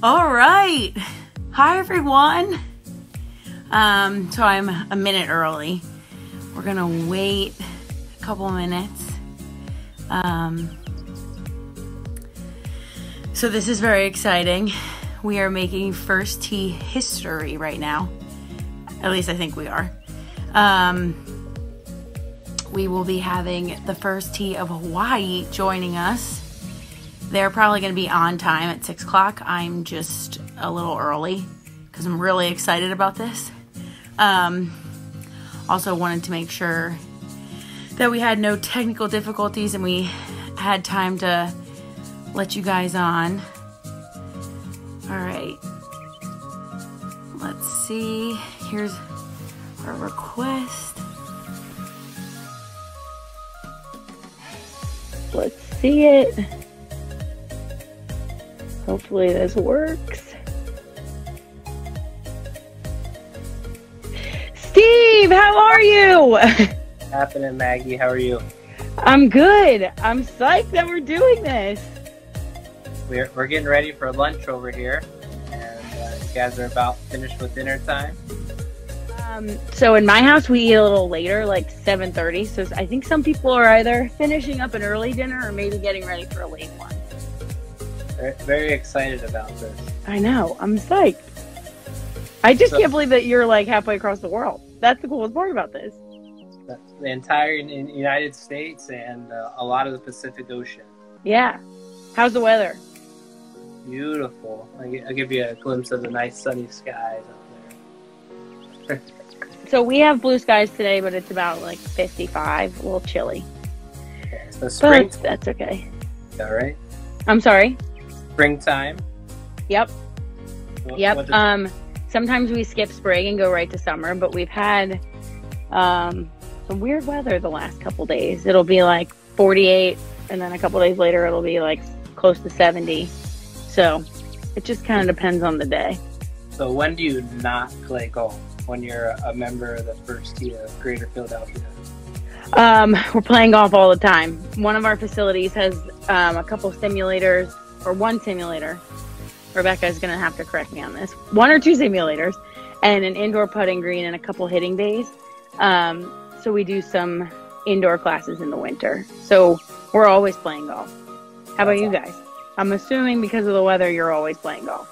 All right. Hi, everyone. So I'm a minute early. We're gonna wait a couple minutes. So this is very exciting. We are making first tee history right now. At least I think we are. We will be having the first tee of Hawaii joining us. They're probably going to be on time at 6 o'clock. I'm just a little early because I'm really excited about this. Also wanted to make sure that we had no technical difficulties and we had time to let you guys on. All right. Let's see. Here's our request. Let's see it. Hopefully this works. Steve, how are you? Happening, Maggie. How are you? I'm good. I'm psyched that we're doing this. We're getting ready for lunch over here, and you guys are about finished with dinner time. So in my house, we eat a little later, like 7:30. So I think some people are either finishing up an early dinner or maybe getting ready for a late one. Very excited about this. I know. I'm psyched. I just can't believe that you're like halfway across the world. That's the coolest part about this. The entire United States and a lot of the Pacific Ocean. Yeah. How's the weather? Beautiful. I'll give you a glimpse of the nice sunny skies up there. So we have blue skies today, but it's about like 55, a little chilly. Okay, so spring. But that's okay. All right. I'm sorry. Springtime. Yep. What Sometimes we skip spring and go right to summer, but we've had some weird weather the last couple days. It'll be like 48, and then a couple days later it'll be like close to 70. So it just kind of depends on the day. So when do you not play golf? When you're a member of the first tee of Greater Philadelphia? We're playing golf all the time. One of our facilities has a couple simulators, or one simulator. Rebecca's going to have to correct me on this. 1 or 2 simulators, and an indoor putting green and a couple hitting bays. So we do some indoor classes in the winter. So we're always playing golf. How about you guys? I'm assuming because of the weather, you're always playing golf.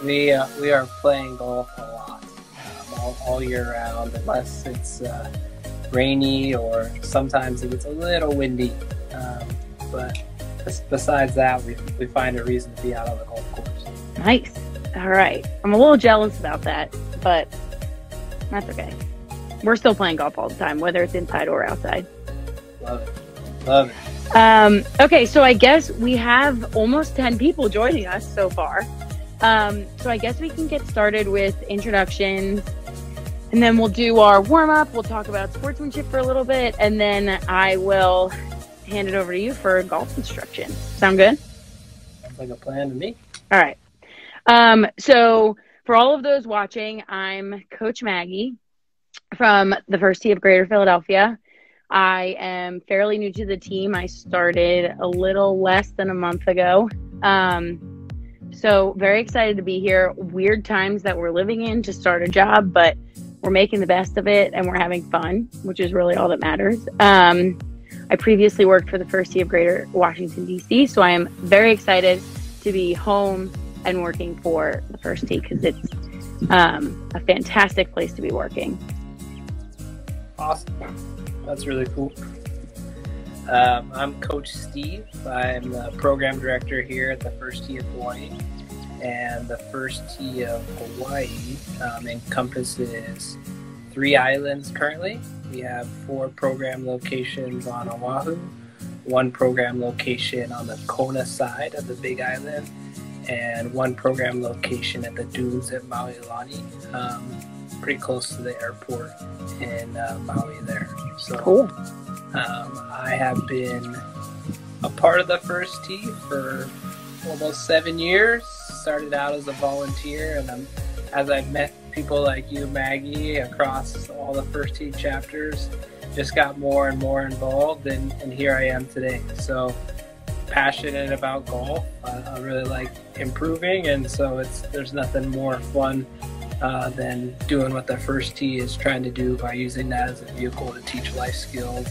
We are playing golf a lot, all year round, unless it's rainy or sometimes it gets a little windy. But besides that, we find a reason to be out on the golf course. Nice. All right. I'm a little jealous about that, but that's okay. We're still playing golf all the time, whether it's inside or outside. Love it. Love it. Okay, so I guess we have almost 10 people joining us so far. So I guess we can get started with introductions, and then we'll do our warm-up. We'll talk about sportsmanship for a little bit, and then I will hand it over to you for golf instruction. Sound good? Sounds like a plan to me. All right. So for all of those watching, I'm Coach Maggie from the first tee of Greater Philadelphia. I am fairly new to the team. I started a little less than a month ago. So very excited to be here. Weird times that we're living in to start a job, but we're making the best of it and we're having fun, which is really all that matters. I previously worked for the first tee of Greater Washington, D.C., so I am very excited to be home and working for the first tee because it's a fantastic place to be working. Awesome. That's really cool. I'm Coach Steve. I'm the program director here at the first tee of Hawaii. And the first tee of Hawaii encompasses 3 islands currently. We have 4 program locations on Oahu, 1 program location on the Kona side of the Big Island, and 1 program location at the dunes at Maui, pretty close to the airport in Maui there. So cool. I have been a part of the first tee for almost 7 years. Started out as a volunteer, and as I've met people like you, Maggie, across all the first tee chapters, just got more and more involved, and here I am today. So passionate about golf. I really like improving, and so there's nothing more fun than doing what the first tee is trying to do by using that as a vehicle to teach life skills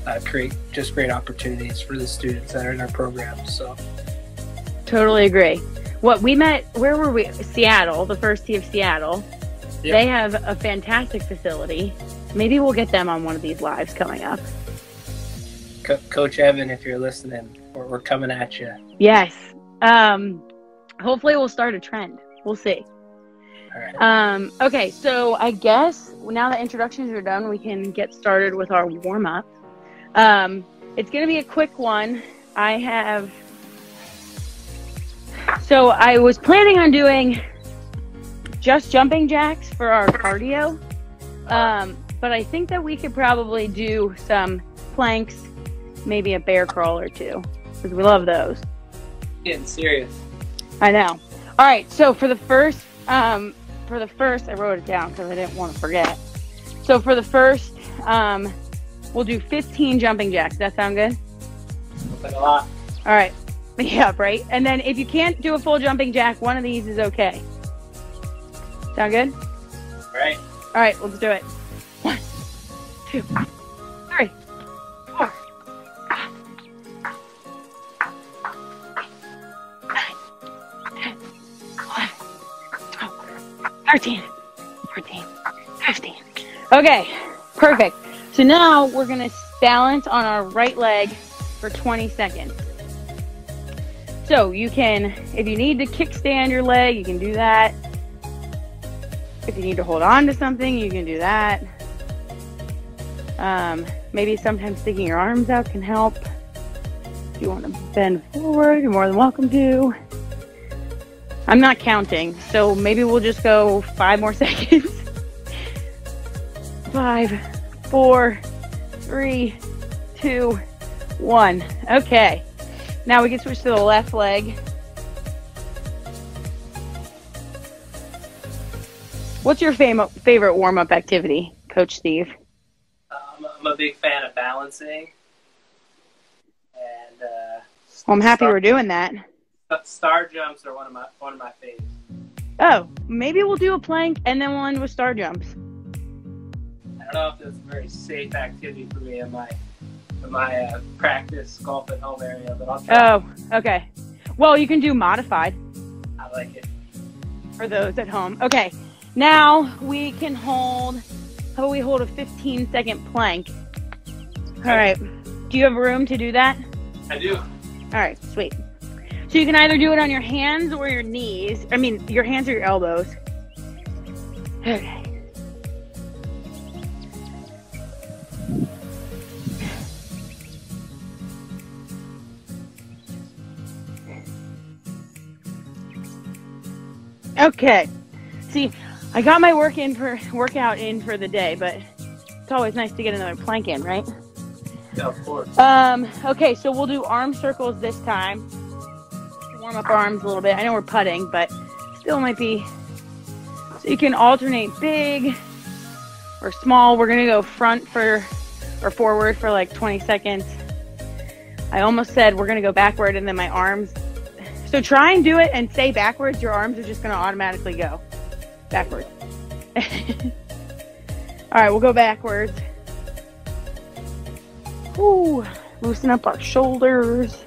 and create just great opportunities for the students that are in our program. So, totally agree. What we met, where were we? Seattle, the first tee of Seattle. Yep. They have a fantastic facility. Maybe we'll get them on one of these lives coming up. Coach Evan, if you're listening, we're coming at you. Yes. Hopefully we'll start a trend. We'll see. All right. Okay, so I guess now that introductions are done, we can get started with our warm-up. It's going to be a quick one. So I was planning on doing just jumping jacks for our cardio, but I think that we could probably do some planks, maybe a bear crawl or two, because we love those. Getting serious. I know. All right, so for the first, I wrote it down because I didn't want to forget. So for the first, we'll do 15 jumping jacks. Does that sound good? Looks like a lot. All right. Yeah, right. And then if you can't do a full jumping jack, one of these is okay. Sound good? All right. All right, let's do it. 1, 2, 3, 4, 5, 9, 10, 11, 12, 13, 14, 15. Okay, perfect. So now we're going to balance on our right leg for 20 seconds. So you can, if you need to kickstand your leg, you can do that. If you need to hold on to something, you can do that. Maybe sometimes sticking your arms out can help. If you want to bend forward, you're more than welcome to. I'm not counting, so maybe we'll just go 5 more seconds. 5, 4, 3, 2, 1. Okay. Now we can switch to the left leg. What's your favorite warm-up activity, Coach Steve? I'm a big fan of balancing. And well, I'm happy we're doing that. Star jumps are one of my favorites. Oh, maybe we'll do a plank and then we'll end with star jumps. I don't know if that's a very safe activity for me in my practice golf at home area, but I'll try. Oh, okay. Well, you can do modified. I like it. For those at home. Okay. Now we can hold, how about we hold a 15-second plank? All right. Do you have room to do that? I do. All right, sweet. So you can either do it on your hands or your knees. I mean, your hands or your elbows. Okay. Okay. See, I got my workout in for the day, but it's always nice to get another plank in, right? Yeah, of course. Okay, so we'll do arm circles this time. Warm up arms a little bit. I know we're putting, but still might be. So you can alternate big or small. We're gonna go front or forward for like 20 seconds. I almost said we're gonna go backward and then my arms. So try and do it and stay backwards. Your arms are just gonna automatically go backwards. All right, we'll go backwards. Ooh, loosen up our shoulders.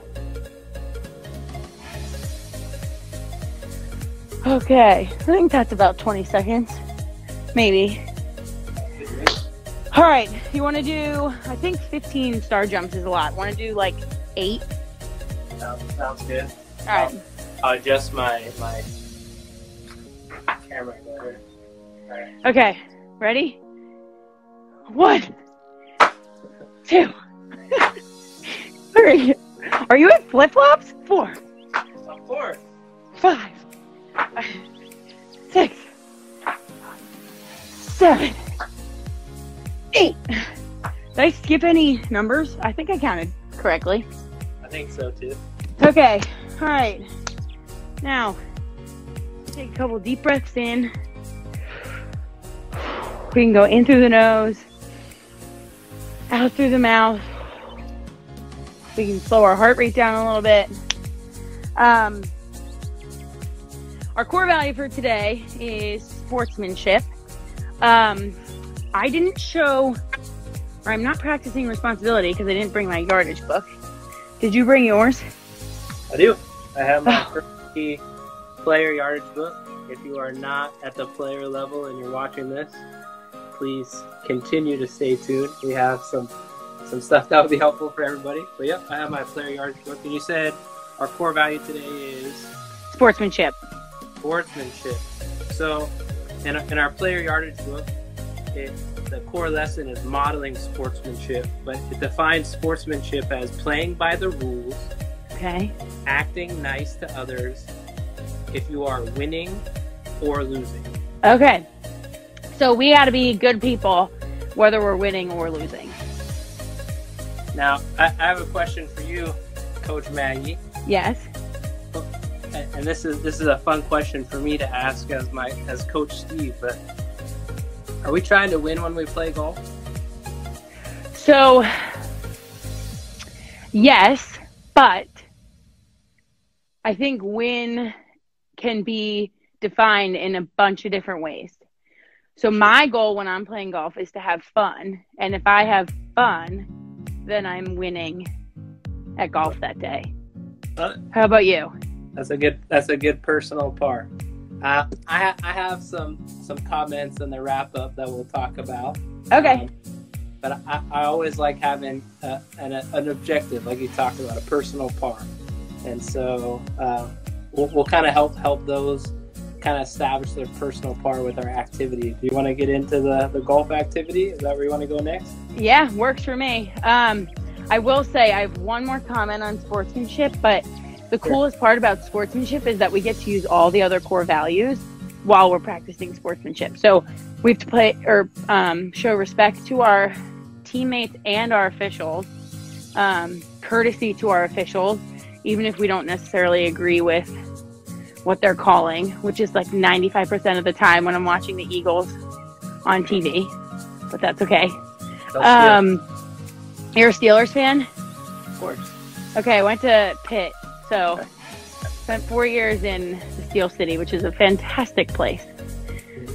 Okay, I think that's about 20 seconds, maybe. All right, you want to do, I think 15 star jumps is a lot. Want to do like 8? Sounds good. All right. I'll adjust my camera better. All right. Okay, ready? 1, 2, 3. Are you in flip-flops? 4. Of course. 5, 6, 7, 8. Did I skip any numbers? I think I counted correctly. I think so too. Okay, all right. Now, take a couple deep breaths in. We can go in through the nose, out through the mouth. We can slow our heart rate down a little bit. Our core value for today is sportsmanship. I didn't show, or I'm not practicing responsibility because I didn't bring my yardage book. Did you bring yours? I do. I have my first tee player yardage book. If you are not at the player level and you're watching this, please continue to stay tuned. We have some stuff that would be helpful for everybody. But yep, I have my player yardage book. And you said our core value today is Sportsmanship. Sportsmanship. So in our player yardage book, the core lesson is modeling sportsmanship, but it defines sportsmanship as playing by the rules, Okay. acting nice to others if you are winning or losing. Okay. So we got to be good people, whether we're winning or losing. Now, I have a question for you, Coach Maggie. Yes. And this is a fun question for me to ask as Coach Steve, but are we trying to win when we play golf? So, yes, but I think win can be defined in a bunch of different ways. So my goal when I'm playing golf is to have fun. And if I have fun, then I'm winning at golf that day. How about you? That's a good personal par. I have some comments in the wrap up that we'll talk about. Okay. But I always like having an objective, like you talked about, a personal par. And so we'll kind of help those kind of establish their personal par with our activity. Do you want to get into the golf activity? Is that where you want to go next? Yeah, works for me. I will say I have one more comment on sportsmanship, but the coolest part about sportsmanship is that we get to use all the other core values while we're practicing sportsmanship. So we have to play or show respect to our teammates and our officials, courtesy to our officials, even if we don't necessarily agree with what they're calling, which is like 95% of the time when I'm watching the Eagles on TV, but that's okay. You're a Steelers fan? Of course. Okay, I went to Pitt, so spent 4 years in the Steel City, which is a fantastic place.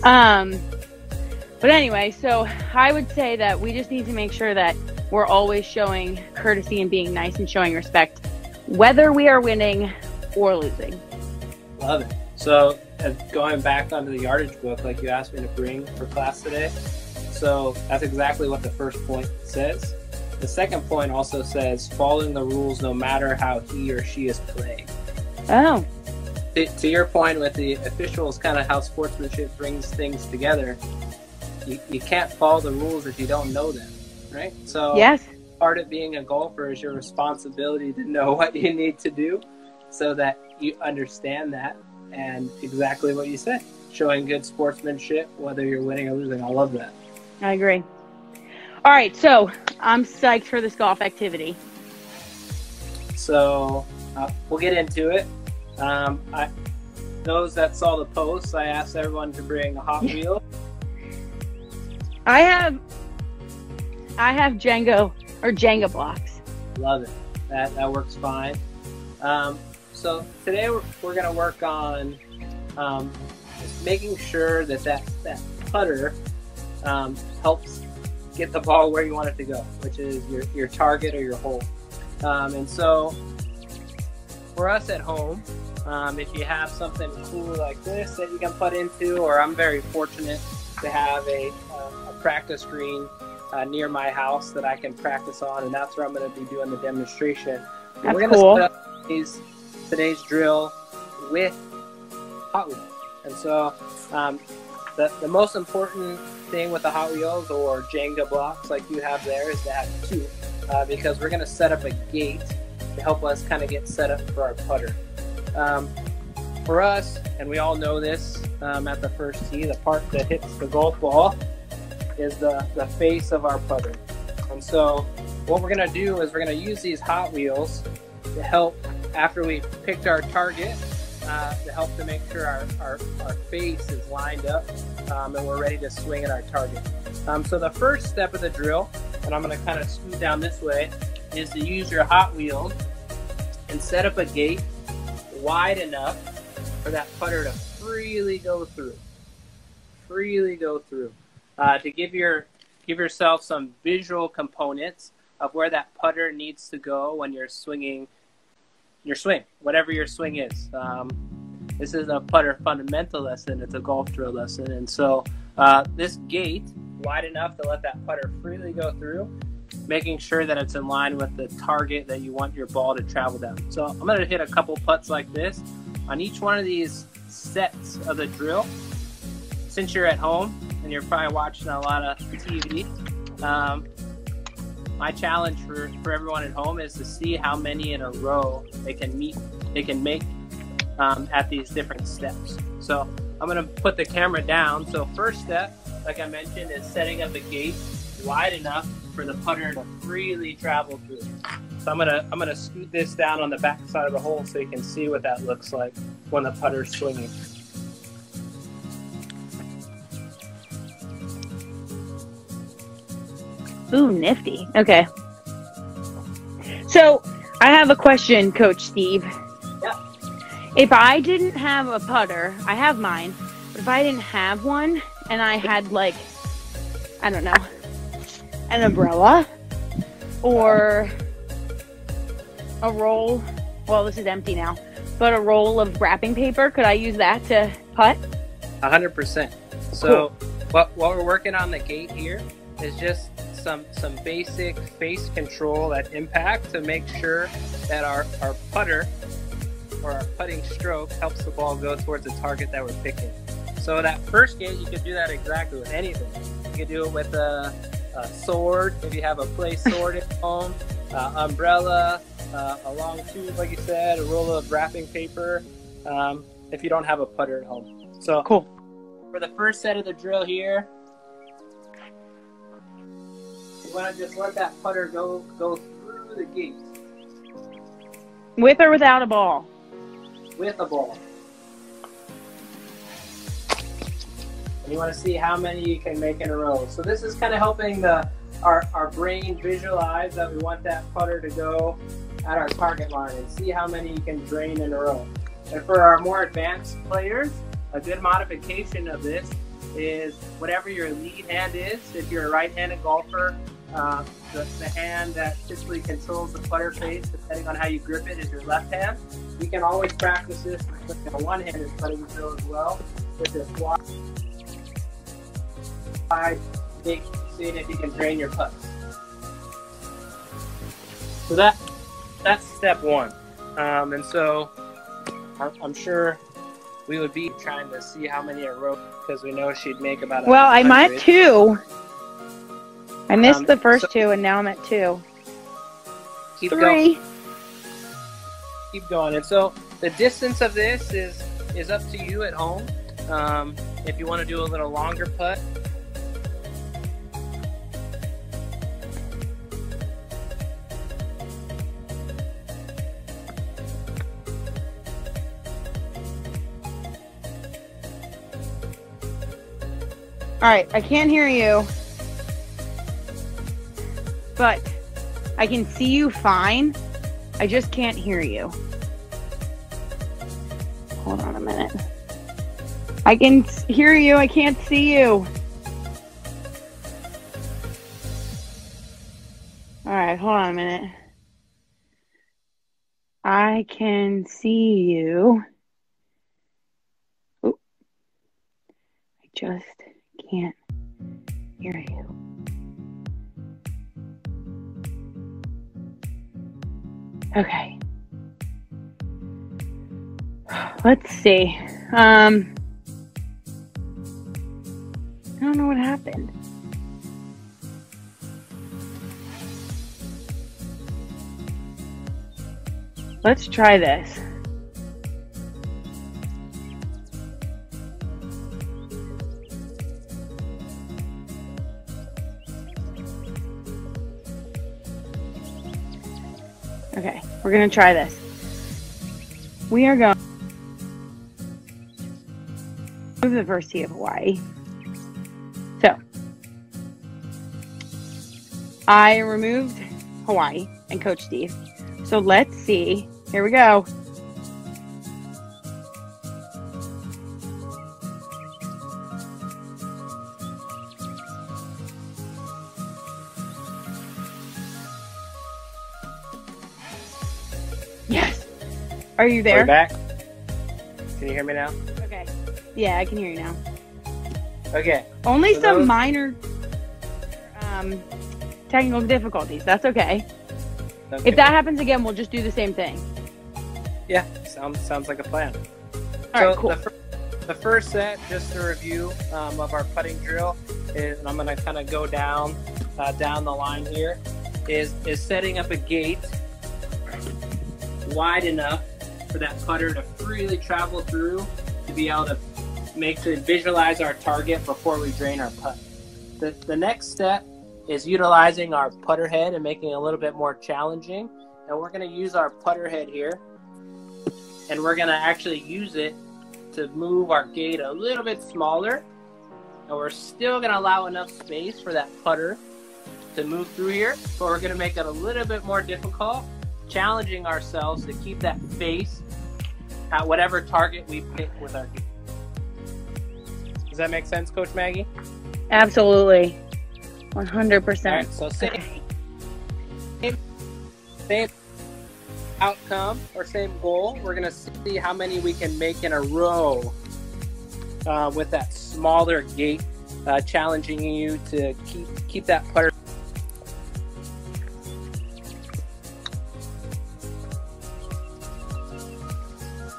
But anyway, so I would say that we just need to make sure that we're always showing courtesy and being nice and showing respect, whether we are winning or losing. Love it. So going back onto the yardage book, like you asked me to bring for class today, so that's exactly what the first point says. The second point also says following the rules no matter how he or she is playing. Oh. To your point with the officials, kind of how sportsmanship brings things together, you can't follow the rules if you don't know them, right? So yes. Part of being a golfer is your responsibility to know what you need to do so that you understand that, and exactly what you said, showing good sportsmanship, whether you're winning or losing. I love that. I agree. All right, so I'm psyched for this golf activity. So we'll get into it. Those that saw the post, I asked everyone to bring a Hot Wheel. I have Jenga blocks. Love it. That works fine. So today we're going to work on just making sure that putter helps get the ball where you want it to go, which is your target or your hole. And so for us at home, if you have something cool like this that you can put into, or I'm very fortunate to have a practice green near my house that I can practice on, and that's where I'm going to be doing the demonstration. That's we're going cool. to set up today's drill with Hot Wheels. And so the most important thing with the Hot Wheels or Jenga blocks like you have there is to have two, because we're going to set up a gate to help us kind of get set up for our putter. For us, and we all know this at the first tee, the part that hits the golf ball is the face of our putter. And so what we're going to do is we're going to use these Hot Wheels to help, after we've picked our target, to help to make sure our face is lined up and we're ready to swing at our target. So the first step of the drill, and I'm going to kind of scoot down this way, is to use your Hot Wheels and set up a gate wide enough for that putter to freely go through. To give yourself some visual components of where that putter needs to go when you're swinging your swing, whatever your swing is. This is a putter fundamental lesson. It's a golf drill lesson. And so this gate, wide enough to let that putter freely go through, making sure that it's in line with the target that you want your ball to travel down. So I'm going to hit a couple putts like this on each one of these sets of the drill. Since you're at home and you're probably watching a lot of TV, my challenge for everyone at home is to see how many in a row they can make at these different steps. So I'm going to put the camera down. So first step, like I mentioned, is setting up a gate wide enough for the putter to freely travel through. So I'm gonna scoot this down on the back side of the hole so you can see what that looks like when the putter's swinging. Ooh, nifty. Okay. So I have a question, Coach Steve. Yeah. If I didn't have a putter, I have mine, but if I didn't have one and I had, like, I don't know, an umbrella or a roll, well, this is empty now, but a roll of wrapping paper, could I use that to putt? 100%. So cool. What we're working on the gate here is just some basic face control at impact to make sure that our putter or our putting stroke helps the ball go towards the target that we're picking. So that first gate, you could do that exactly with anything. You could do it with a sword, if you have a play sword at home, umbrella, a long tube, like you said, a roll of wrapping paper, if you don't have a putter at home. So cool. For the first set of the drill here, you want to just let that putter go through the gate. With or without a ball? With a ball. And you want to see how many you can make in a row. So this is kind of helping our brain visualize that we want that putter to go at our target line and see how many you can drain in a row. And for our more advanced players, a good modification of this is whatever your lead hand is. If you're a right-handed golfer, the hand that typically controls the putter face, depending on how you grip it, is your left hand. You can always practice this with a one-handed putting drill as well, with this wide gate, seeing if you can drain your putts. So that's step one. And so I'm sure we would be trying to see how many in a row, because we know she'd make about 100. Well, I'm at 2. I missed the first 2, and now I'm at 2. Keep 3. Going. Keep going. And so the distance of this is up to you at home. If you want to do a little longer putt, all right, I can't hear you, but I can see you fine. I just can't hear you. Hold on a minute. I can hear you. I can't see you. All right, hold on a minute. I can see you. Oh, I just can't hear you. Okay. Let's see. I don't know what happened. Let's try this. Okay, we're going to try this. We are going to move the first tee of Hawaii. So, I removed Hawaii and Coach Steve. So let's see. Here we go. Yes. Are you there? We're back. Can you hear me now? Okay. Yeah, I can hear you now. Okay. Only So some those- minor technical difficulties. That's okay. Okay. If that happens again, we'll just do the same thing. Yeah, sounds like a plan. All right, cool. The first set, just a review of our putting drill, is, and I'm going to kind of go down the line here, is setting up a gate wide enough for that putter to freely travel through to be able to visualize our target before we drain our putt. The next step is utilizing our putter head and making it a little bit more challenging. And we're going to use our putter head here, and we're going to actually use it to move our gate a little bit smaller. And we're still going to allow enough space for that putter to move through here, but we're going to make it a little bit more difficult, challenging ourselves to keep that face at whatever target we pick with our gate. Does that make sense, Coach Maggie? Absolutely. 100%. All right, so same outcome or same goal. We're going to see how many we can make in a row with that smaller gate, challenging you to keep that putter.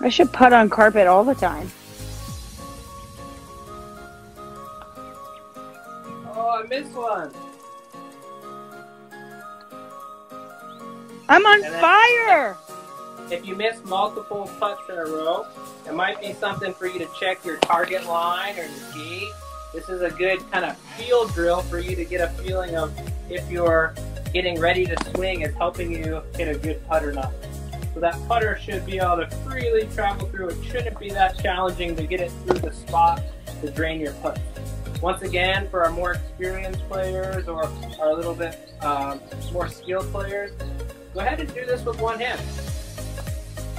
I should putt on carpet all the time. Oh, I missed one. I'm on And then- fire! If you miss multiple putts in a row, it might be something for you to check your target line or your gate. This is a good kind of feel drill for you to get a feeling of if you're getting ready to swing, is helping you hit a good putt or not. So that putter should be able to freely travel through. It shouldn't be that challenging to get it through the spot to drain your putt. Once again, for our more experienced players or our a little bit more skilled players, go ahead and do this with one hand.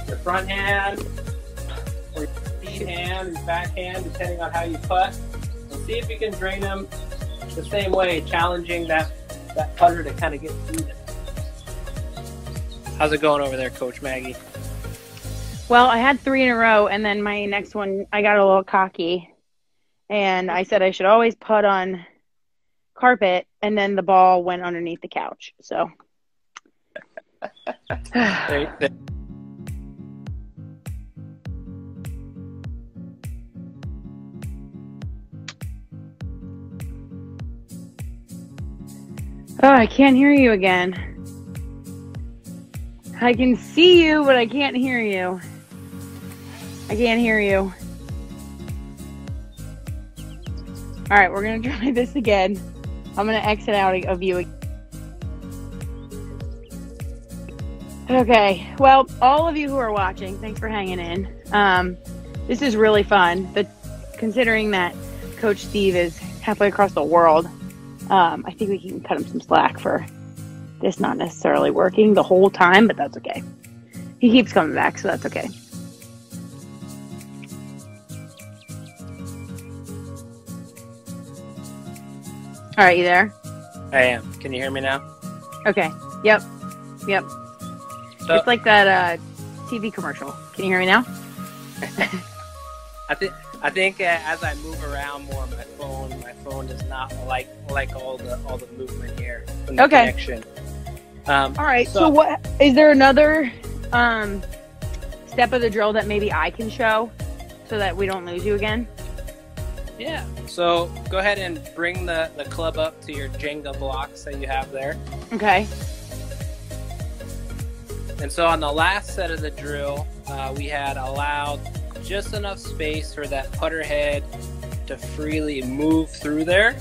Your front hand, or your feed hand, your back hand, depending on how you putt. And see if you can drain them the same way, challenging that putter to kind of get through it. How's it going over there, Coach Maggie? Well, I had 3 in a row, and then my next one, I got a little cocky. And I said I should always putt on carpet, and then the ball went underneath the couch. So. There. Oh, I can't hear you again. I can see you, but I can't hear you. I can't hear you. All right, we're going to try this again. I'm going to exit out of you. Okay, well, all of you who are watching, thanks for hanging in. This is really fun, but considering that Coach Steve is halfway across the world, I think we can cut him some slack for this not necessarily working the whole time, but that's okay. He keeps coming back, so that's okay. All right, you there? I am. Can you hear me now? Okay. Yep. So, It's like that TV commercial. Can you hear me now? I think as I move around more, my phone does not like all the movement here from the Okay. connection. All right. So what is there another step of the drill that maybe I can show so that we don't lose you again? Yeah. So go ahead and bring the club up to your Jenga blocks that you have there. Okay. And so on the last set of the drill, we had allowed just enough space for that putter head to freely move through there.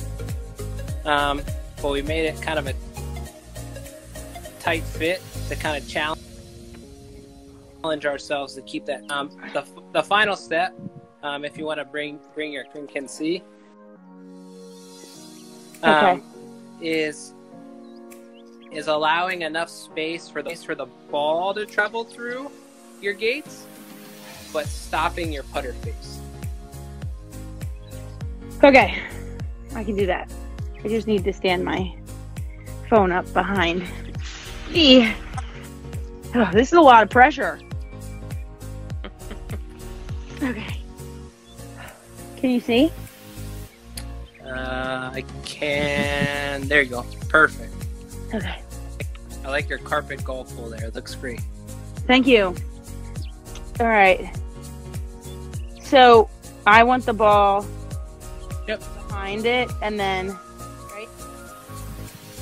But we made it kind of a tight fit to kind of challenge ourselves to keep that. The final step, if you want to bring your can see, is allowing enough space for the ball to travel through your gates, but stopping your putter face. Okay, I can do that. I just need to stand my phone up behind me. Oh, this is a lot of pressure. Okay. Can you see? I can. There you go. Perfect. Okay. I like your carpet golf hole there. It looks great. Thank you. All right. So I want the ball behind it, and then, right?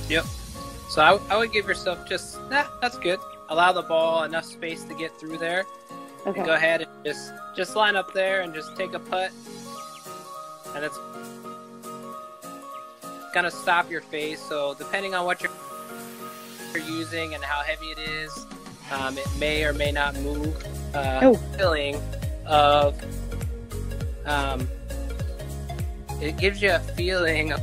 Yep. So I would give yourself just, that's good. Allow the ball enough space to get through there. Okay. And go ahead and just line up there and just take a putt. And it's gonna stop your face. So depending on what you're using and how heavy it is, it may or may not move. Feeling of it gives you a feeling of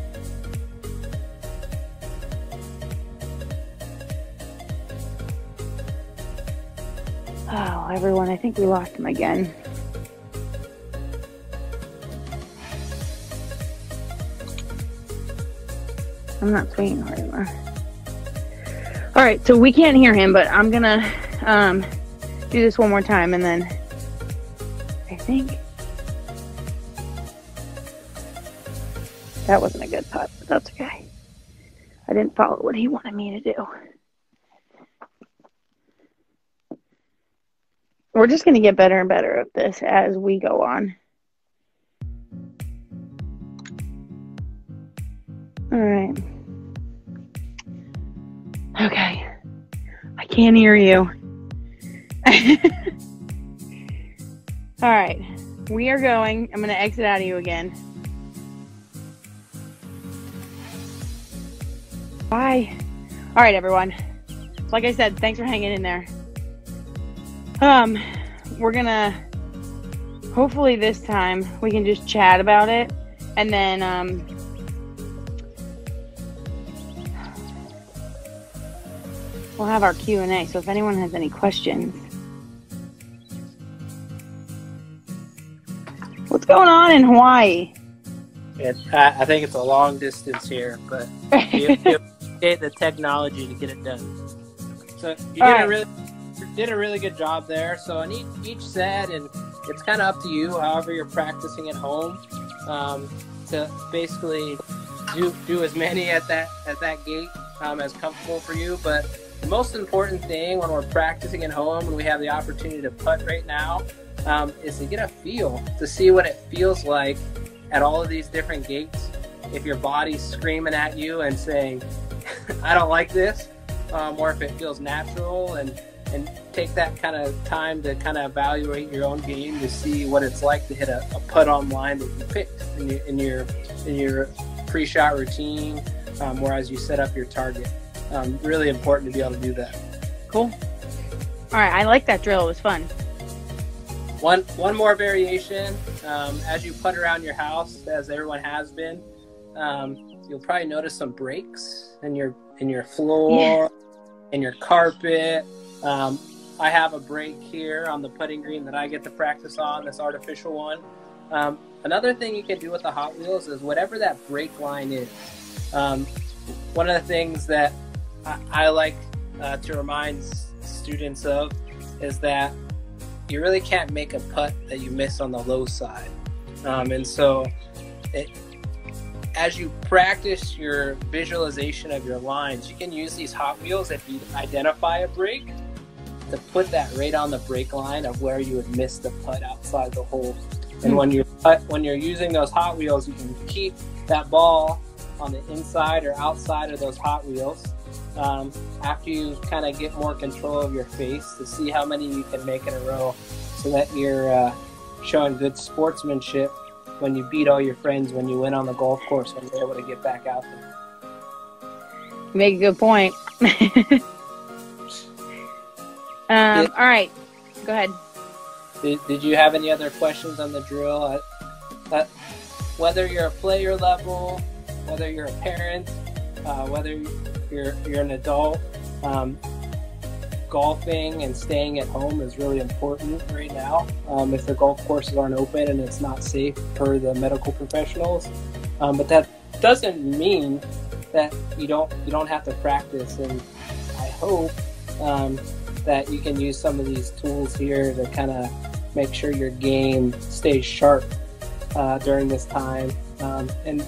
oh, everyone, I think we lost him again. I'm not swinging hard enough. All right, so we can't hear him, but I'm gonna do this one more time, and then I think that wasn't a good putt, but that's okay. I didn't follow what he wanted me to do. We're just gonna get better and better at this as we go on. All right. Okay. I can't hear you. All right. We are going. I'm going to exit out of you again. Bye. All right, everyone. Like I said, thanks for hanging in there. We're going to, hopefully this time, we can just chat about it. And then, we'll have our Q&A, so if anyone has any questions. What's going on in Hawaii? I think it's a long distance here, but you get the technology to get it done. So you did a really good job there. So in each set, and it's kind of up to you, however you're practicing at home, to basically do as many at that gate as comfortable for you, but the most important thing when we're practicing at home and we have the opportunity to putt right now is to get a feel, to see what it feels like at all of these different gates. If your body's screaming at you and saying, I don't like this, or if it feels natural, and take that kind of time to kind of evaluate your own game to see what it's like to hit a putt on line that you picked in your pre-shot routine, or as you set up your target. Really important to be able to do that. Cool. All right, I like that drill. It was fun. One more variation. As you putt around your house, as everyone has been, you'll probably notice some breaks in your floor, in your carpet. I have a break here on the putting green that I get to practice on, this artificial one. Another thing you can do with the Hot Wheels is whatever that break line is. One of the things that I like to remind students of is that you really can't make a putt that you miss on the low side. And so as you practice your visualization of your lines, you can use these Hot Wheels if you identify a break to put that right on the break line of where you would miss the putt outside the hole. And when you're using those Hot Wheels, you can keep that ball on the inside or outside of those Hot Wheels after you kind of get more control of your face to see how many you can make in a row, so that you're showing good sportsmanship when you beat all your friends when you win on the golf course, when you're able to get back out there. You make a good point. All right, go ahead. Did you have any other questions on the drill? Whether you're a player level, whether you're a parent, whether you're an adult. Golfing and staying at home is really important right now. If the golf courses aren't open and it's not safe per the medical professionals, but that doesn't mean that you don't have to practice. And I hope that you can use some of these tools here to kind of make sure your game stays sharp during this time, and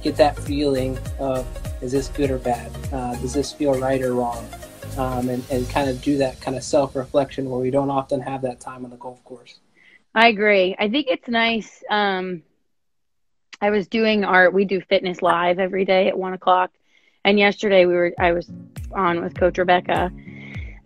get that feeling of, is this good or bad? Does this feel right or wrong? And kind of do that kind of self-reflection where we don't often have that time on the golf course. I agree. I think it's nice. I was doing we do fitness live every day at 1:00. And yesterday I was on with Coach Rebecca,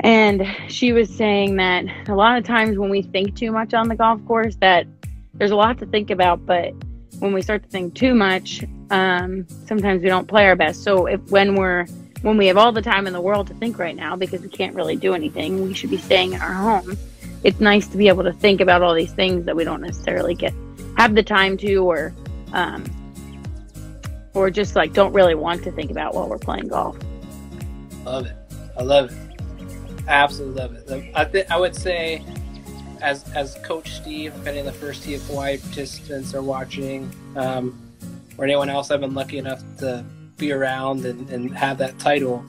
and she was saying that a lot of times when we think too much on the golf course, that there's a lot to think about, but when we start to think too much, sometimes we don't play our best. So when we have all the time in the world to think right now, because we can't really do anything, we should be staying in our home. It's nice to be able to think about all these things that we don't necessarily have the time to, or just like don't really want to think about while we're playing golf. Love it. I love it. Absolutely love it. I would say, as Coach Steve, if any of the first tee of Hawaii participants are watching, or anyone else I've been lucky enough to be around and have that title,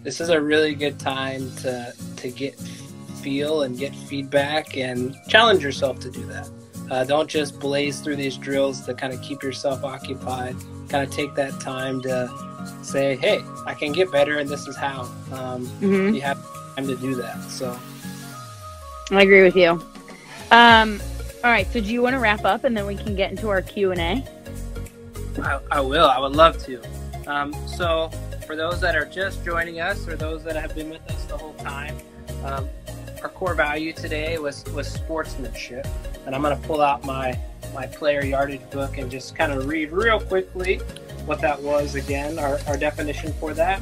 this is a really good time to feel and get feedback and challenge yourself to do that. Don't just blaze through these drills to kind of keep yourself occupied. Kind of take that time to say, hey, I can get better, and this is how. You have time to do that. So I agree with you. All right, so do you want to wrap up and then we can get into our Q&A? I will. I would love to. So for those that are just joining us, or those that have been with us the whole time, our core value today was sportsmanship. And I'm going to pull out my player yardage book and just kind of read real quickly what that was again. Our definition for that: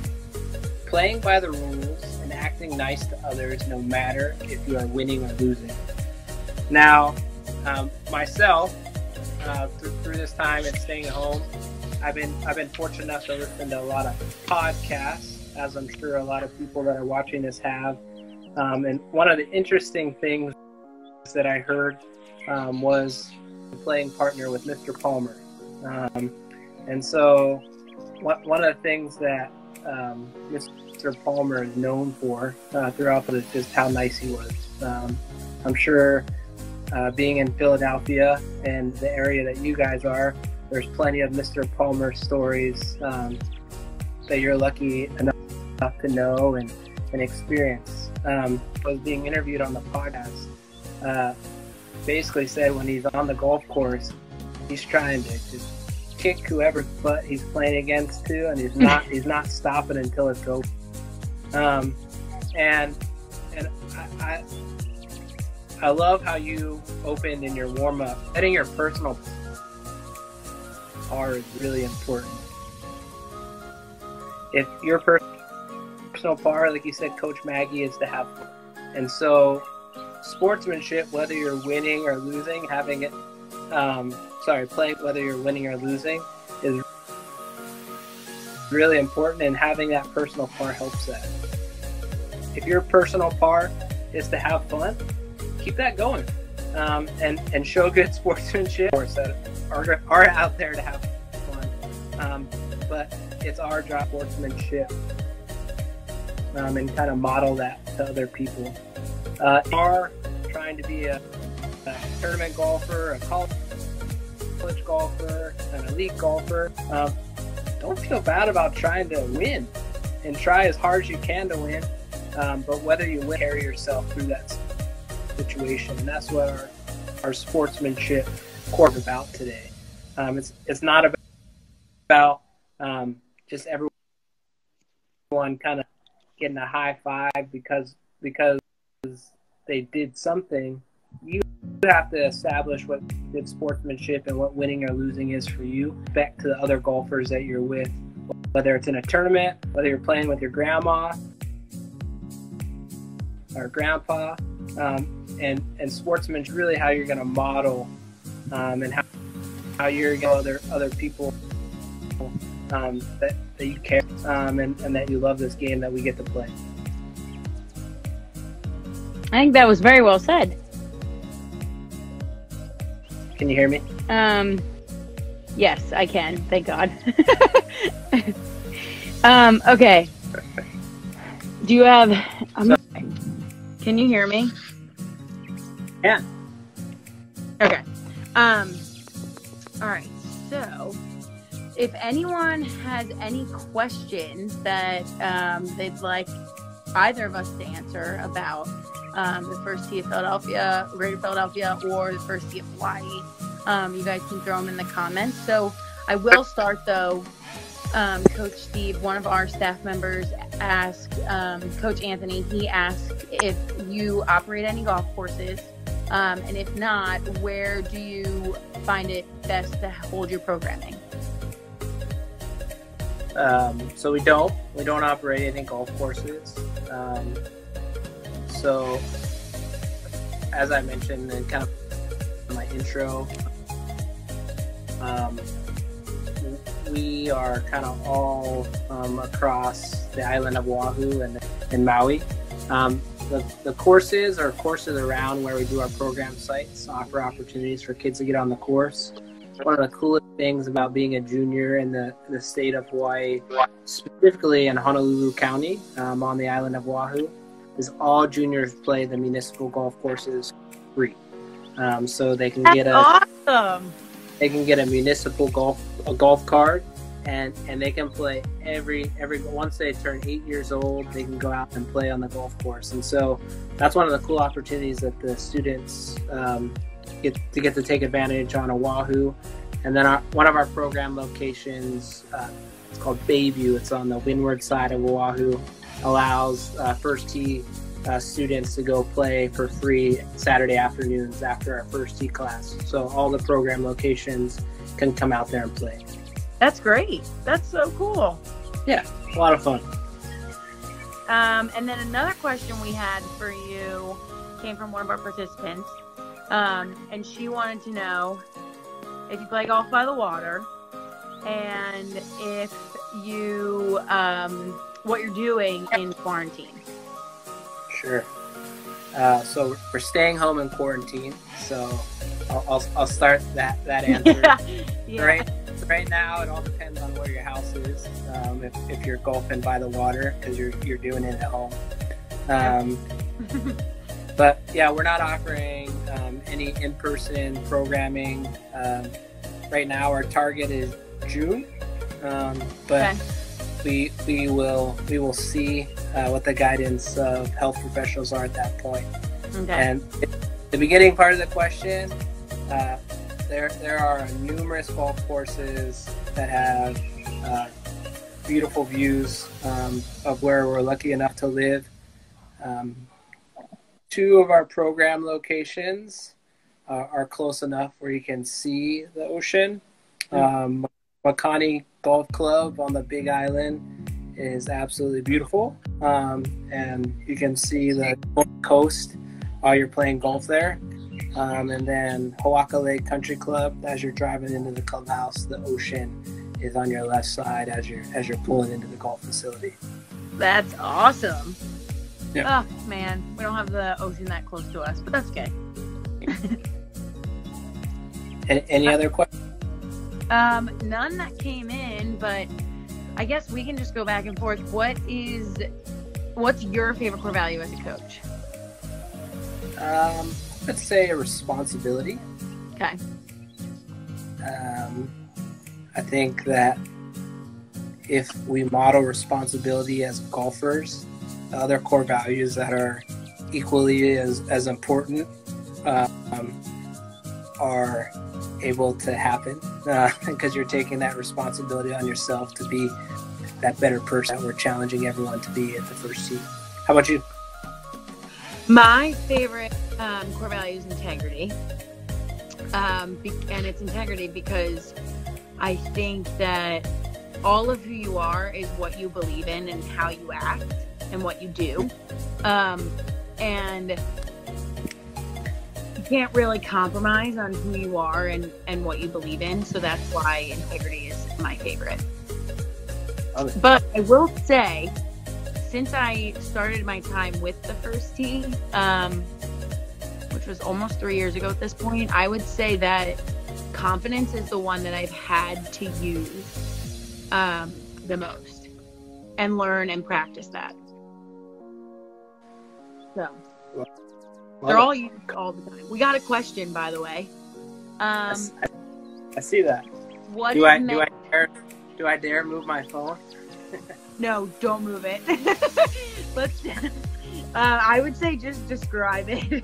playing by the rules and acting nice to others no matter if you are winning or losing. Now, myself, through this time and staying at home, I've been fortunate enough to listen to a lot of podcasts, as I'm sure a lot of people that are watching this have. And one of the interesting things that I heard was playing partner with Mr. Palmer. And so one of the things that Mr. Palmer is known for throughout this is how nice he was. I'm sure being in Philadelphia and the area that you guys are, there's plenty of Mr. Palmer stories that you're lucky enough to know and experience. I was being interviewed on the podcast. Basically said when he's on the golf course, he's trying to just kick whoever butt he's playing against too, and he's not stopping until it's over. And I love how you opened in your warm up. Setting your personal par is really important. If your personal par, like you said, Coach Maggie, is to have fun. And so sportsmanship, whether you're winning or losing, playing whether you're winning or losing is really important, and having that personal par helps that. If your personal par is to have fun, keep that going, and show good sportsmanship. Of course, that are out there to have fun, but it's our job, sportsmanship, and kind of model that to other people. Are trying to be a tournament golfer, a college golfer, an elite golfer. Don't feel bad about trying to win, and try as hard as you can to win. But whether you win, carry yourself through that situation, and that's what our sportsmanship core is about today. It's not about just everyone kind of getting a high five because they did something. You have to establish what good sportsmanship and what winning or losing is for you. Back to the other golfers that you're with, whether it's in a tournament, whether you're playing with your grandma or grandpa, and sportsmanship is really how you're going to model, and how you're going to other people that you care, and that you love this game that we get to play. I think that was very well said. Can you hear me? Yes, I can. Thank God. Okay. Do you have? Can you hear me? Yeah. Okay. All right. So, if anyone has any questions that they'd like either of us to answer about the first tee of Philadelphia, Greater Philadelphia, or the first tee of Hawaii, you guys can throw them in the comments. So I will start though. Coach Steve, one of our staff members, asked Coach Anthony. He asked if you operate any golf courses, and if not, where do you find it best to hold your programming? So we don't operate any golf courses. So as I mentioned in kind of my intro, we are kind of all across the island of Oahu and in Maui. The courses are courses around where we do our program sites, offer opportunities for kids to get on the course. One of the coolest things about being a junior in the state of Hawaii, specifically in Honolulu County, on the island of Oahu, is all juniors play the municipal golf courses free. So they can get awesome. They can get a municipal golf card, and they can play every once they turn 8 years old, they can go out and play on the golf course. And so that's one of the cool opportunities that the students get to take advantage on Oahu. And then one of our program locations, it's called Bayview. It's on the windward side of Oahu. Allows first tee students to go play for free Saturday afternoons after our first tee class. So all the program locations can come out there and play. That's great. That's so cool. Yeah, a lot of fun. And then another question we had for you came from one of our participants. And she wanted to know if you play golf by the water and if you, what you're doing in quarantine. Sure. So we're staying home in quarantine. So I'll start that answer. Yeah. Right now, it all depends on where your house is. If you're golfing by the water, because you're doing it at home. But yeah, we're not offering any in-person programming. Right now, our target is June, but we will see what the guidance of health professionals are at that point. Okay. And the beginning part of the question, there are numerous golf courses that have beautiful views of where we're lucky enough to live. Two of our program locations are close enough where you can see the ocean. Makani Golf Club on the Big Island is absolutely beautiful, and you can see the coast while you're playing golf there. And then Hoaka Lake Country Club, as you're driving into the clubhouse, the ocean is on your left side as you're pulling into the golf facility. That's awesome. Yeah. Oh man, we don't have the ocean that close to us, but that's okay. Any other questions? None that came in, but I guess we can just go back and forth. What's your favorite core value as a coach? Let's say responsibility. Okay. I think that if we model responsibility as golfers, other core values that are equally as important are able to happen because you're taking that responsibility on yourself to be that better person that we're challenging everyone to be at the first tee. How about you? My favorite core value is integrity. And it's integrity because I think that all of who you are is what you believe in and how you act and what you do. And you can't really compromise on who you are and what you believe in. So that's why integrity my favorite. Okay. But I will say, since I started my time with the first tee, which was almost 3 years ago at this point, I would say that confidence is the one that I've had to use the most and learn and practice that. So they're all used all the time. We got a question, by the way. I see that. What do I dare move my phone? No, don't move it. Let's. I would say just describe it.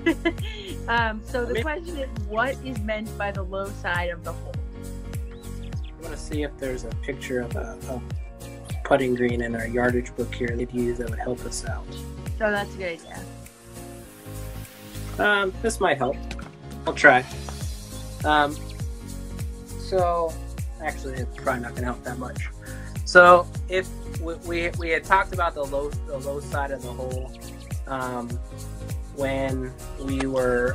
So the question is, what is meant by the low side of the hole? I want to see if there's a picture of a putting green in our yardage book here that would help us out. So that's a good idea. This might help. I'll try. So actually, it's probably not going to help that much. So if we had talked about the low side of the hole when we were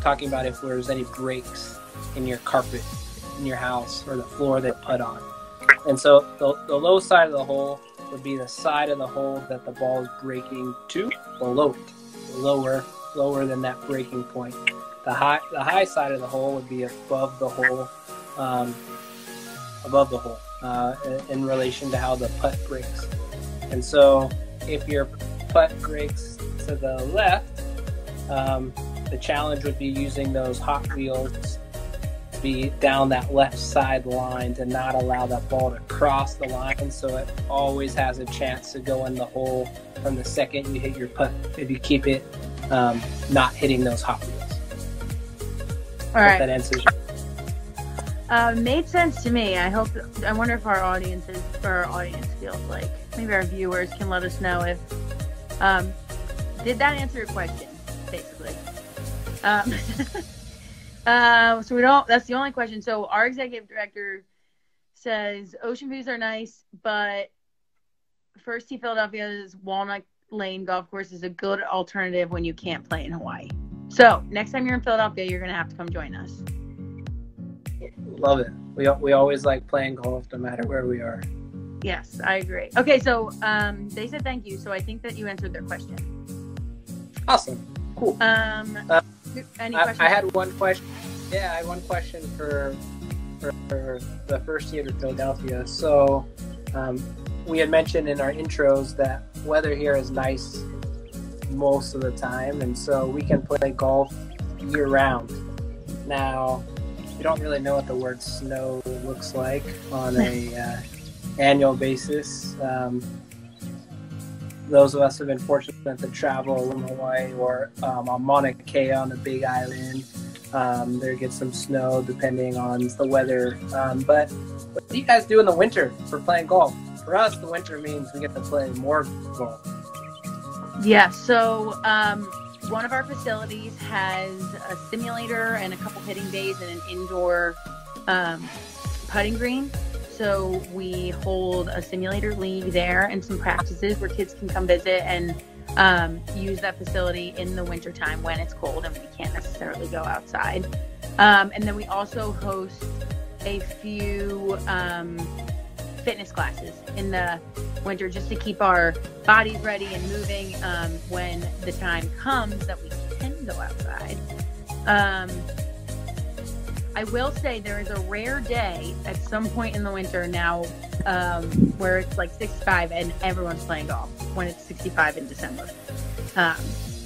talking about if there was any breaks in your carpet in your house or the floor that put on. And so the low side of the hole would be the side of the hole that the ball is breaking to, below it, lower than that breaking point. The high side of the hole would be above the hole, in relation to how the putt breaks. And so if your putt breaks to the left, the challenge would be using those Hot Wheels to be down that left side line to not allow that ball to cross the line, so it always has a chance to go in the hole from the second you hit your putt if you keep it not hitting those Hot Wheels. All right. That answers made sense to me. I wonder if our audience feels like, maybe our viewers can let us know if did that answer your question, basically. So we don't, that's the only question. So our executive director says ocean views are nice, but First Tee Philadelphia's Walnut Lane golf course is a good alternative when you can't play in Hawaii. So next time you're in Philadelphia, you're going to have to come join us. Love it. We always like playing golf no matter where we are. Yes, I agree. Okay, so they said thank you, so I think that you answered their question. Awesome. Cool. Any questions? I had one question. Yeah, I had one question for the First Tee of Philadelphia. So we had mentioned in our intros that weather here is nice most of the time, and so we can play golf year round. Now, you don't really know what the word snow looks like on a annual basis. Those of us who have been fortunate to travel in Hawaii or on Mauna Kea on the Big Island, there gets some snow depending on the weather. But what do you guys do in the winter for playing golf? For us, the winter means we get to play more golf. Yeah, so one of our facilities has a simulator and a couple hitting bays and an indoor putting green. So we hold a simulator league there and some practices where kids can come visit and use that facility in the wintertime when it's cold and we can't necessarily go outside. And then we also host a few fitness classes in the winter just to keep our bodies ready and moving when the time comes that we can go outside. I will say there is a rare day at some point in the winter now where it's like 65 and everyone's playing golf when it's 65 in December.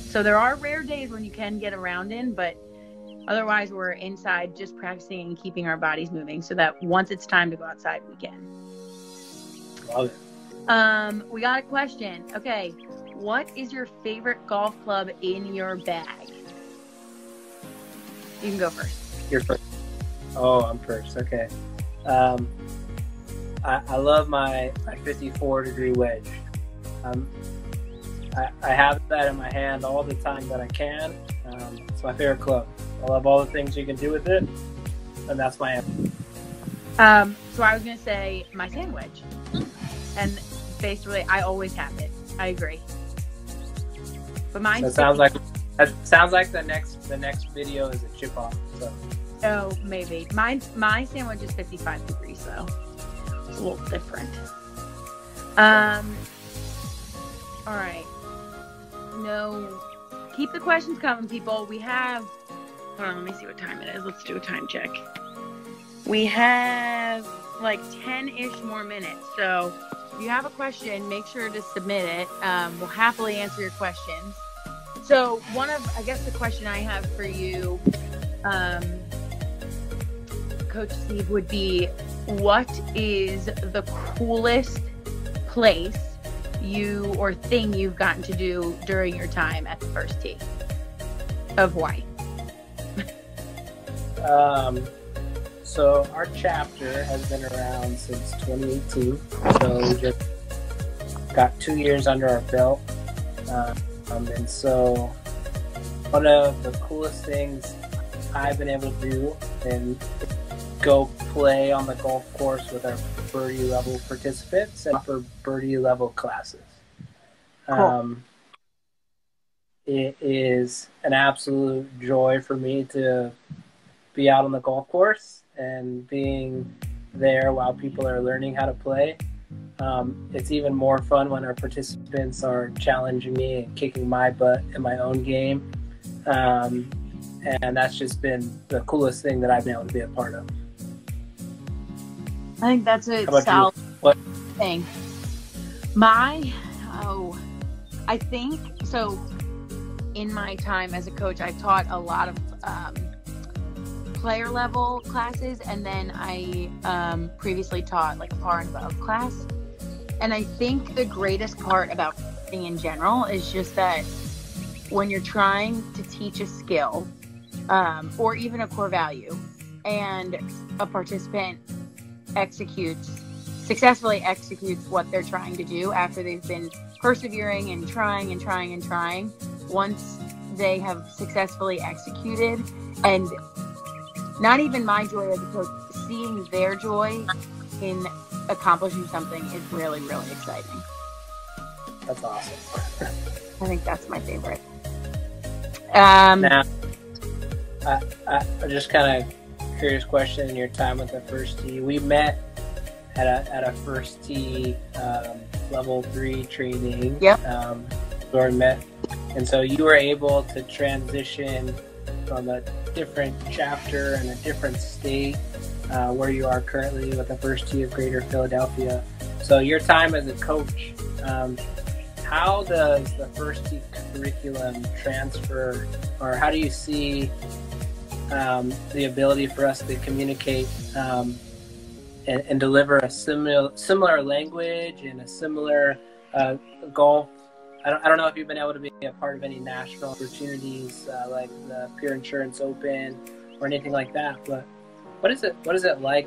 So there are rare days when you can get around in, but otherwise we're inside just practicing and keeping our bodies moving so that once it's time to go outside, we can. Love it. We got a question. Okay, what is your favorite golf club in your bag? You can go first. You're first. Oh, I'm first. Okay. I love my 54-degree wedge. I have that in my hand all the time that I can. It's my favorite club. I love all the things you can do with it, and that's my answer. So I was going to say my sand wedge. And basically, I always have it. I agree. But mine. That sounds like the next video is a chip off. So. Oh, maybe. My sandwich is 55 degrees though. It's a little different. All right. No, keep the questions coming, people. We have, hold on, let me see what time it is. Let's do a time check. We have like 10-ish more minutes. So if you have a question, make sure to submit it. We'll happily answer your questions. So I guess the question I have for you, Coach Steve, would be, what is the coolest place or thing you've gotten to do during your time at the First Tee of Hawaii? So our chapter has been around since 2018. So we just got 2 years under our belt. And so one of the coolest things I've been able to do and go play on the golf course with our birdie level participants and offer birdie level classes. Cool. It is an absolute joy for me to be out on the golf course and being there while people are learning how to play. It's even more fun when our participants are challenging me and kicking my butt in my own game. And that's just been the coolest thing that I've been able to be a part of. I think that's a solid thing. I think, so in my time as a coach, I taught a lot of player level classes, and then I previously taught like a par and above class. And I think the greatest part about coaching in general is just that when you're trying to teach a skill or even a core value, and a participant successfully executes what they're trying to do after they've been persevering and trying and trying and trying, once they have successfully executed, and not even my joy as a coach, seeing their joy in accomplishing something is really, really exciting. That's awesome. I think that's my favorite. Now, I just kind of curious question. In your time with the First Tee, we met at a First Tee level 3 training. Yep. Where we met, and so you were able to transition from a different chapter and a different state where you are currently with the First Tee of Greater Philadelphia. So your time as a coach, how does the First Tee curriculum transfer, or how do you see the ability for us to communicate and deliver a similar language and a similar golf? I don't know if you've been able to be a part of any national opportunities like the Pure Insurance Open or anything like that, but what is it like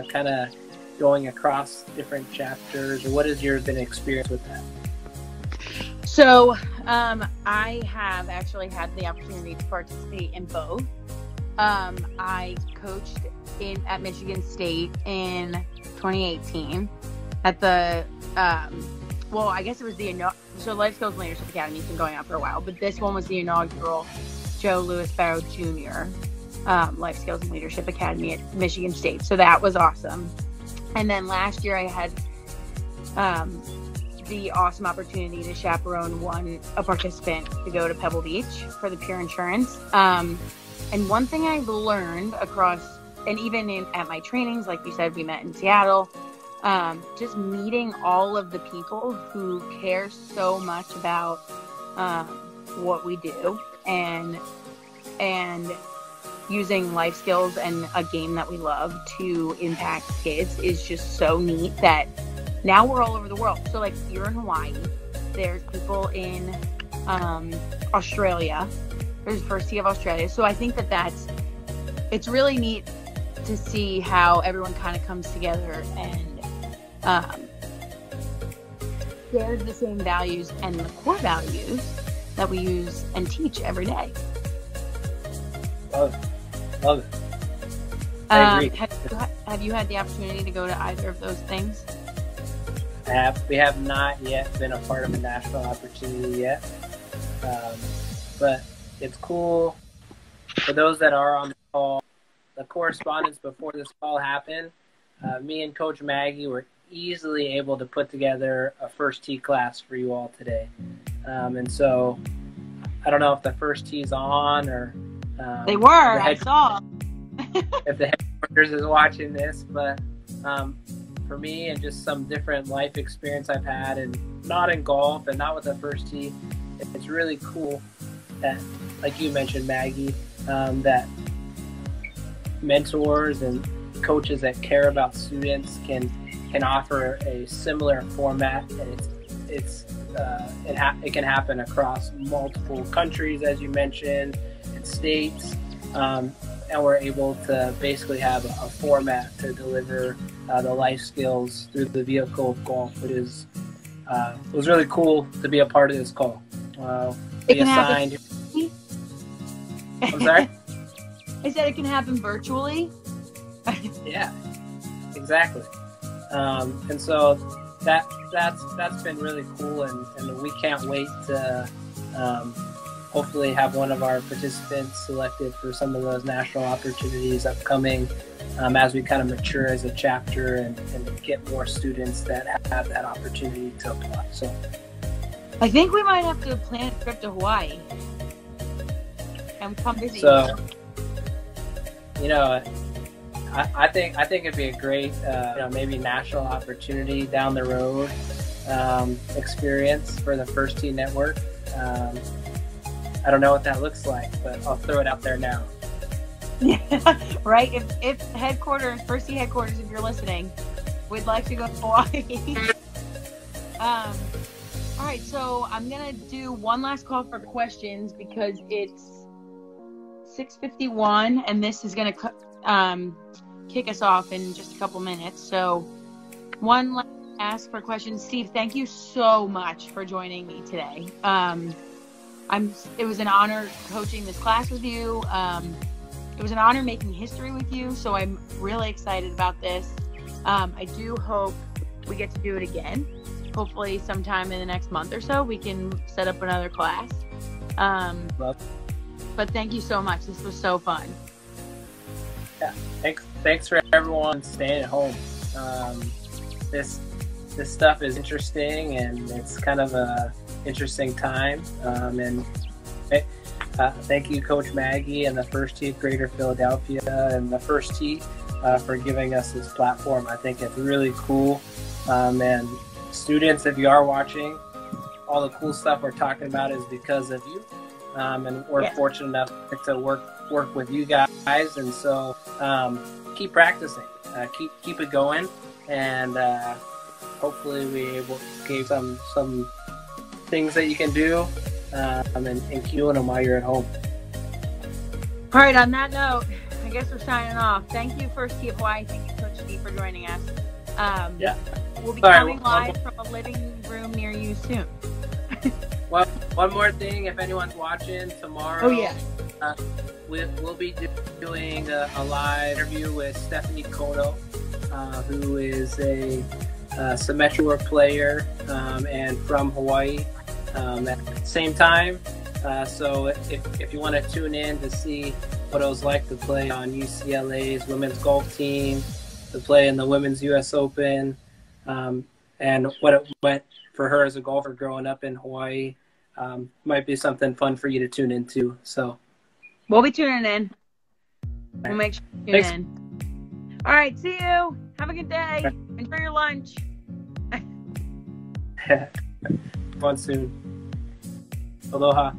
kind of going across different chapters, or what has your been experience with that? So I have actually had the opportunity to participate in both. I coached at Michigan State in 2018 at the I guess it was so Life Skills and Leadership Academy has been going on for a while, but this one was the inaugural Joe Louis Barrow Jr. Life Skills and Leadership Academy at Michigan State. So that was awesome. And then last year I had the awesome opportunity to chaperone a participant to go to Pebble Beach for the Pure Insurance. And one thing I've learned across, and even at my trainings, like you said, we met in Seattle, just meeting all of the people who care so much about what we do, and using life skills and a game that we love to impact kids is just so neat that now we're all over the world. So like you're in Hawaii, there's people in Australia, there's First Tee of Australia. So I think it's really neat to see how everyone kind of comes together and shares the same values and the core values that we use and teach every day. Love it. I agree. Have you had the opportunity to go to either of those things? We have not yet been a part of a national opportunity yet, but it's cool for those that are on the call. The correspondence before this call happened, me and Coach Maggie were easily able to put together a first tee class for you all today. And so I don't know if the first tee's on or they were. I saw. If the headquarters is watching this, but for me and just some different life experience I've had, and not in golf and not with the first tee, it's really cool that, like you mentioned, Maggie, that mentors and coaches that care about students can offer a similar format, and it can happen across multiple countries, as you mentioned, and states, and we're able to basically have a format to deliver the life skills through the vehicle of golf. It was really cool to be a part of this call. Be assigned. I'm sorry? I said it can happen virtually. Yeah, exactly. And so that's been really cool, and we can't wait to hopefully have one of our participants selected for some of those national opportunities upcoming, as we kind of mature as a chapter and get more students that have that opportunity to apply. So I think we might have to plan a trip to Hawaii and come visit. So, I think it'd be a great, maybe national opportunity down the road experience for the First Tee Network. I don't know what that looks like, but I'll throw it out there now. Yeah, right. If headquarters, First Tee headquarters, if you're listening, we'd like to go to Hawaii. All right, so I'm gonna do one last call for questions because it's 6:51, and this is gonna kick us off in just a couple minutes. So one last ask for questions. Steve, thank you so much for joining me today. It was an honor coaching this class with you. It was an honor making history with you, so I'm really excited about this. I do hope we get to do it again. Hopefully sometime in the next month or so we can set up another class. But thank you so much. This was so fun. Yeah, thanks for everyone staying at home. This stuff is interesting, and it's kind of a interesting time. And thank you, Coach Maggie, and the First Tee of Greater Philadelphia, and the First Tee for giving us this platform. I think it's really cool. And students, if you are watching, all the cool stuff we're talking about is because of you. And we're fortunate enough to work with you guys, and so keep practicing, keep it going, and hopefully we will give some things that you can do, and keep doing them while you're at home. All right, on that note, I guess we're signing off. Thank you, First Tee of Hawaii. Thank you, Coach Steve, for joining us. We'll be coming live from a living room near you soon. Well, one more thing, if anyone's watching tomorrow, we'll be doing a live interview with Stephanie Kono, who is a Symmetra player and from Hawaii at the same time. So if you want to tune in to see what it was like to play on UCLA's women's golf team, to play in the Women's U.S. Open, and what it went for her as a golfer growing up in Hawaii, might be something fun for you to tune into. So we'll be tuning in. We'll make sure you tune in. All right, see you. Have a good day. Enjoy your lunch. Fun soon. Aloha.